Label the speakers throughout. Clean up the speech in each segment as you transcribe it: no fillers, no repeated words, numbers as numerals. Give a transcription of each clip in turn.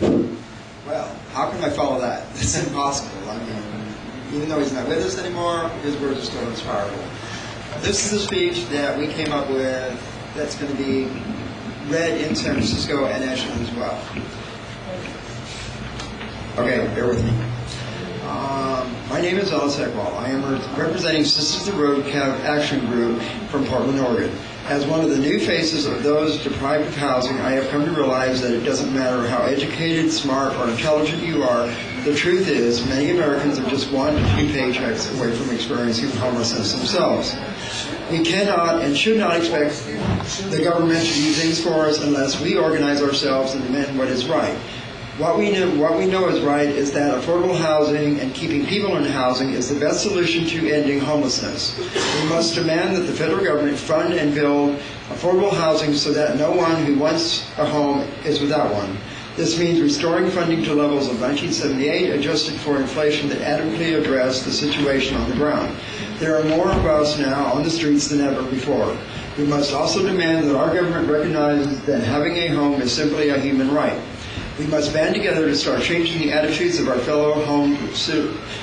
Speaker 1: Well, how can I follow that? It's impossible. I mean, even though he's not with us anymore, his words are still inspirable. This is a speech that we came up with that's going to be read in San Francisco and nationally as well. Okay, bear with me. My name is Ellis Eckwall. I am representing Sisters of the Road Action Group from Portland, Oregon. As one of the new faces of those deprived of housing, I have come to realize that it doesn't matter how educated, smart, or intelligent you are. The truth is, many Americans are just 1 to 2 paychecks away from experiencing homelessness themselves. We cannot and should not expect the government to do things for us unless we organize ourselves and demand what is right. What we know is right is that affordable housing and keeping people in housing is the best solution to ending homelessness. We must demand that the federal government fund and build affordable housing so that no one who wants a home is without one. This means restoring funding to levels of 1978, adjusted for inflation, that adequately address the situation on the ground. There are more of us now on the streets than ever before. We must also demand that our government recognizes that having a home is simply a human right. We must band together to start changing the attitudes of our fellow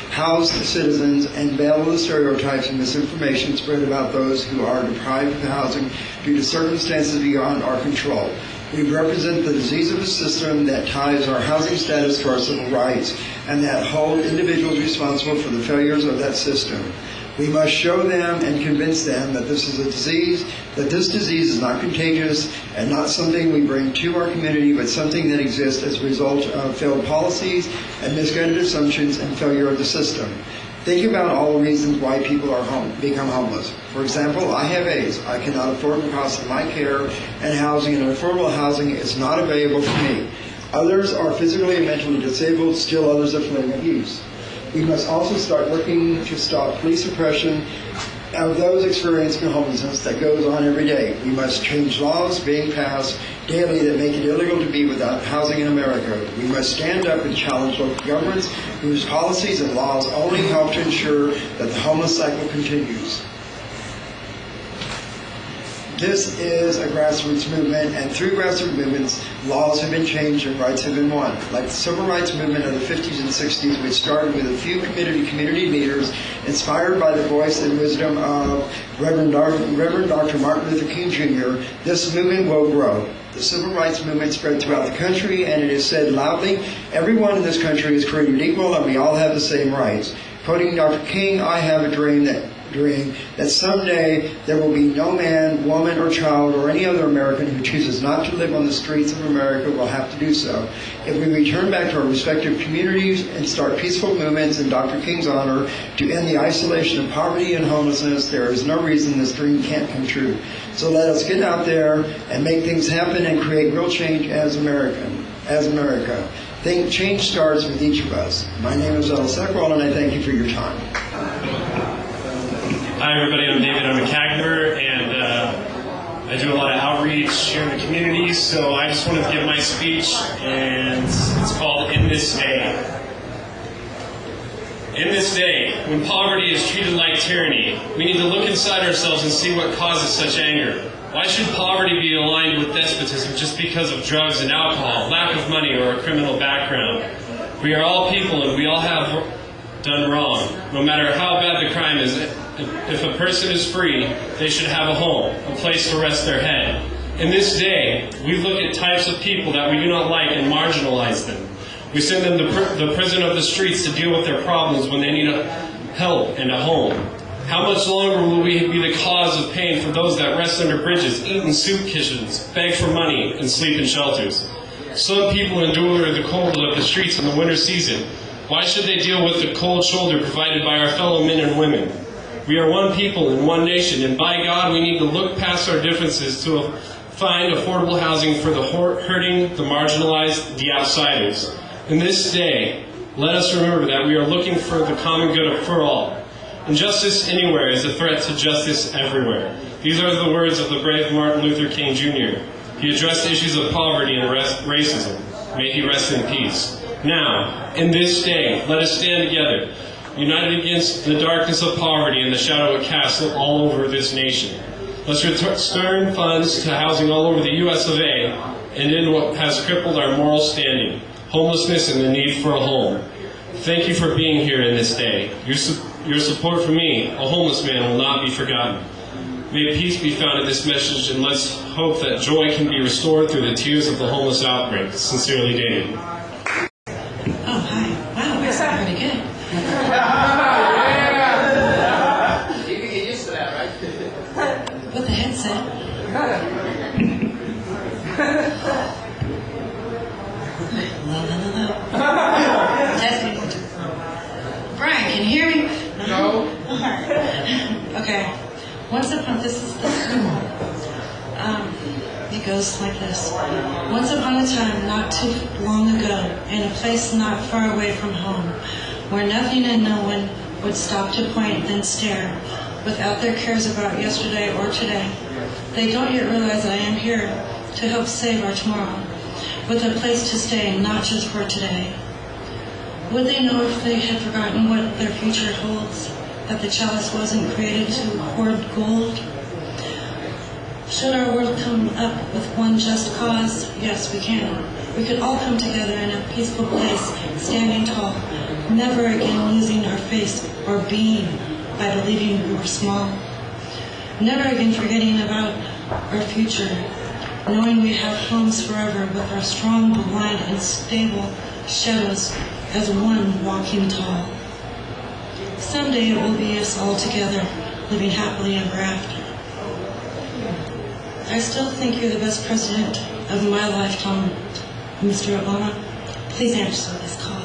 Speaker 1: housed citizens and battle the stereotypes and misinformation spread about those who are deprived of housing due to circumstances beyond our control. We represent the disease of a system that ties our housing status to our civil rights and that hold individuals responsible for the failures of that system. We must show them and convince them that this is a disease, that this disease is not contagious and not something we bring to our community, but something that exists as a result of failed policies and misguided assumptions and failure of the system. Think about all the reasons why people become homeless. For example, I have AIDS. I cannot afford the cost of my care and housing, and affordable housing is not available for me. Others are physically and mentally disabled. Still others are fleeing abuse. We must also start working to stop police oppression of those experiencing homelessness that goes on every day. We must change laws being passed daily that make it illegal to be without housing in America. We must stand up and challenge local governments whose policies and laws only help to ensure that the homeless cycle continues. This is a grassroots movement, and through grassroots movements, laws have been changed and rights have been won. Like the civil rights movement of the 50s and 60s, which started with a few community leaders inspired by the voice and wisdom of Reverend Dr. Martin Luther King Jr., this movement will grow. The civil rights movement spread throughout the country, and it is said loudly, everyone in this country is created equal and we all have the same rights. Quoting Dr. King, I have a dream that someday there will be no man, woman, or child, or any other American who chooses not to live on the streets of America will have to do so. If we return back to our respective communities and start peaceful movements in Dr. King's honor to end the isolation of poverty and homelessness, there is no reason this dream can't come true. So let us get out there and make things happen and create real change as America. Change starts with each of us. My name is Ellis Eckwall, and I thank you for your time.
Speaker 2: Hi everybody, I'm David. I'm a caregiver, and I do a lot of outreach here in the community, so I just wanted to give my speech, and it's called In This Day. In this day, when poverty is treated like tyranny, we need to look inside ourselves and see what causes such anger. Why should poverty be aligned with despotism just because of drugs and alcohol, lack of money, or a criminal background? We are all people, and we all have done wrong. No matter how bad the crime is, if a person is free, they should have a home, a place to rest their head. In this day, we look at types of people that we do not like and marginalize them. We send them to the prison of the streets to deal with their problems when they need help and a home. How much longer will we be the cause of pain for those that rest under bridges, eat in soup kitchens, beg for money, and sleep in shelters? Some people endure the cold of the streets in the winter season. Why should they deal with the cold shoulder provided by our fellow men and women? We are one people and one nation, and by God, we need to look past our differences to find affordable housing for the hurting, the marginalized, the outsiders. In this day, let us remember that we are looking for the common good for all. Injustice anywhere is a threat to justice everywhere. These are the words of the brave Martin Luther King Jr. He addressed issues of poverty and racism. May he rest in peace. Now, in this day, let us stand together, united against the darkness of poverty and the shadow it casts all over this nation. Let's return funds to housing all over the U.S. of A. and end what has crippled our moral standing. homelessness, and the need for a home. Thank you for being here in this day. Your support for me, a homeless man, will not be forgotten. May peace be found in this message, and let's hope that joy can be restored through the tears of the homeless outbreak. Sincerely, David.
Speaker 3: Oh, hi. Wow, we sound pretty good.
Speaker 4: You can get used to that, right?
Speaker 3: With the headset. La. Testing. Brian, can you hear me?
Speaker 4: No.
Speaker 3: Okay. Once upon this is the it goes like this. Once upon a time, not too long ago, in a place not far away from home, where nothing and no one would stop to point, then stare, without their cares about yesterday or today. They don't yet realize that I am here to help save our tomorrow, with a place to stay, not just for today. Would they know if they had forgotten what their future holds, that the chalice wasn't created to hoard gold? Should our world come up with one just cause? Yes, we can. We could all come together in a peaceful place, standing tall, never again losing our face or being by believing we were small. Never again forgetting about our future, knowing we have homes forever with our strong, blind, and stable shadows as one walking tall. Someday it will be us all together, living happily ever after. I still think you're the best president of my lifetime, Mr. Obama. Please answer this call.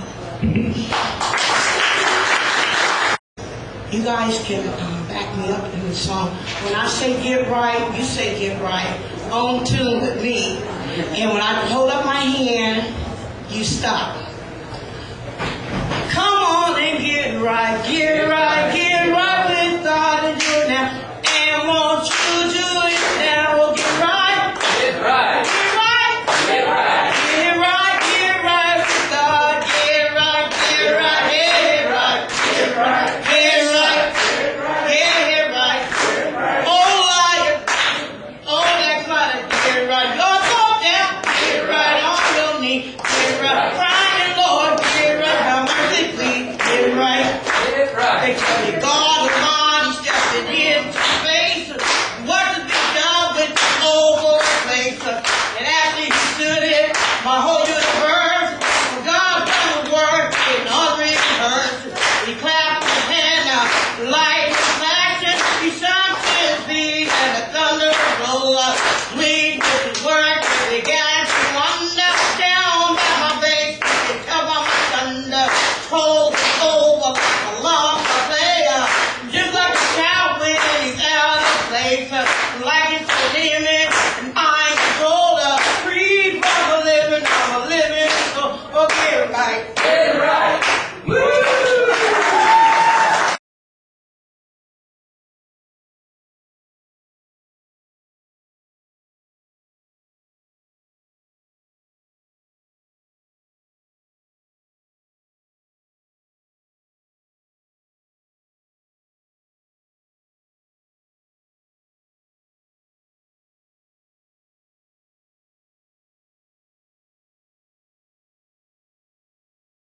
Speaker 5: You guys can back me up in the song. When I say get right, you say get right. On tune with me. And when I hold up my hand, you stop. Come on and get right, get right, get right with God and do it now. And won't you do it now? Well, get right,
Speaker 4: Get right.
Speaker 5: get right,
Speaker 4: Get right.
Speaker 5: get right, get right with God. Get right, get right, get right,
Speaker 4: Get right.
Speaker 5: get right, get right. Oh, liar, oh, that's right, get right. Lord, go down, get right on your knee, get right. Crying, Lord, get right. Have mercy, please, get right.
Speaker 4: Get right.
Speaker 5: They tell you God is mine, he's stepping into space. What's the big job with the oval place? And after he stood it, my whole universe, for God done the work, and all three hurts. He clapped his hand out, light was flashing, he shot his feet, and the thunder rolled up. Lead with his work, they got to wonder, down by my base, you can tell by my thunder, cold over, a long player, just like a cow when he's out of place, like it's